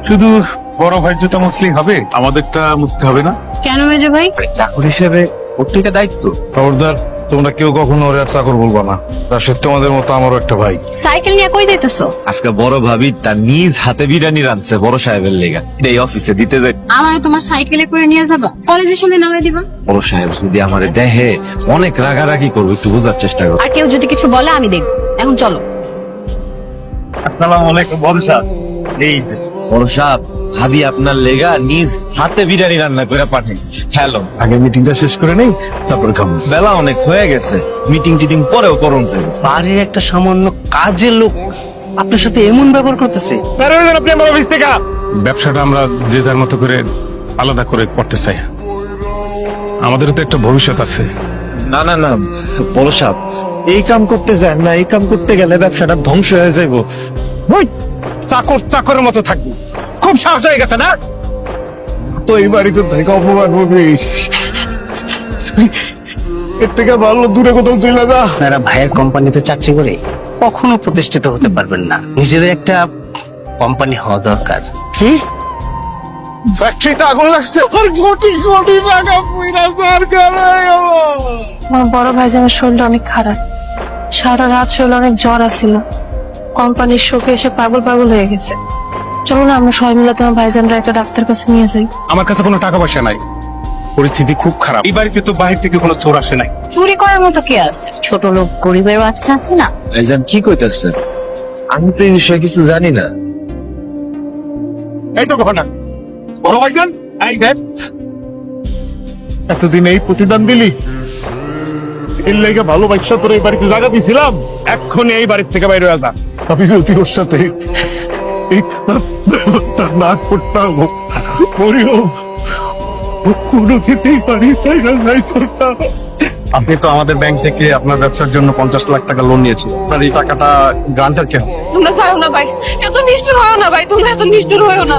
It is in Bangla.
শুধু বড় ভাই জুতা মুসলিম হবে, আমাদেরটা মুছতে হবে না? কেন মেজো ভাই? চাকর হিসেবে ওর থেকে দায়িত্ব। খবরদার, তোমরা কেউ কখনো ওরে আর চাকর বলবা না। রাশেদ তোমাদের মতো আমারও একটা ভাই। সাইকেল নিয়ে কই যাইতেছো? আজকে বড় ভাবি তার নিজ হাতে বিরিয়ানি রাঁধছে বড় সাহেবের লেগা, এই অফিসে দিতে যাই। আমারে তোমার সাইকেলে করে নিয়ে যাবা, কলেজের সামনে নামাই দিবা। বড় সাহেব যদি আমারে দেহে অনেক রাগারাগি করবে, একটু বোঝার চেষ্টা করো। আর কেউ যদি কিছু বলে আমি দেখব। এখন চলো। আসসালামু আলাইকুম বড় সাহেব। এই যে বড় সাহেব, ভাবি আপনার লেগা নিজ হাতে বিরিয়ানি রান্না করে পাঠাইছে। হ্যালো, আগে মিটিংটা শেষ করে নেই, তারপর খাবো। বেলা অনেক হয়ে গেছে, মিটিং টিটিং পরেও করুন যাবে। বাড়ির একটা সামান্য কাজের লোক আপনার সাথে এমন ব্যবহার করতেছে। আপনি আমার অফিস থেকে ব্যবসাটা আমরা যে যার মতো করে আলাদা করে করতে চাই। আমাদেরও তো একটা ভবিষ্যৎ আছে। না না না বড় সাহেব, এই কাম করতে যান না, এই কাম করতে গেলে ব্যবসাটা ধ্বংস হয়ে যাইবো। ওই চাকর চাকরের মতো থাকবি, খুব সাহস হয়ে গেছে না? তো এই বাড়িতে থেকে অপমান হবে, এর থেকে ভালো দূরে কোথাও চলে যা। আপনারা ভাইয়ের কোম্পানিতে চাকরি করে কখনো প্রতিষ্ঠিত হতে পারবেন না। নিজেদের একটা কোম্পানি হওয়া দরকার। কি ফ্যাক্টরিতে আগুন লাগছে, আর কোটি কোটি টাকা পুইরা সরকার। তোমার বড় ভাইজানের শরীরটা অনেক খারাপ, সারা রাত শরীরে অনেক জ্বর আসছিল, কোম্পানির শোকে এসে পাগল পাগল হয়ে গেছে। চলো না আমরা সবাই মিলে তোমার ভাইজানরা একটা ডাক্তার কাছে নিয়ে যাই। আমার কাছে কোনো টাকা পয়সা নাই, পরিস্থিতি খুব খারাপ। এই বাড়িতে তো বাহির থেকে কোনো চোর আসে নাই। চুরি করার মতো কে আছে? ছোট লোক, গরিবের বাচ্চা আছে না? ভাইজান কি কইতাছেন? আমি তো এই বিষয়ে কিছু জানি না। এই তো ঘটনা বড় ভাইজান, এই দেখ এতদিন এই প্রতিদান দিলি, এর লেগে ভালোবাসা তোর এই বাড়িতে জায়গা দিয়েছিলাম, এক্ষুনি এই বাড়ির থেকে বাইরে আসা। আমি যদি ওর সাথে এই খারাপ না করতাম, মরিও কোনোদিনই বাড়িতে যাই করতাম। আপনি তো আমাদের ব্যাংক থেকে আপনার ব্যবসার জন্য 50 লাখ টাকা লোন নিয়েছিল, আপনার এই টাকাটা গ্রান্টার কেন? তোমরা চাও না ভাই, এত নিষ্ঠুর হও না ভাই, তোমরা এত নিষ্ঠুর হও না।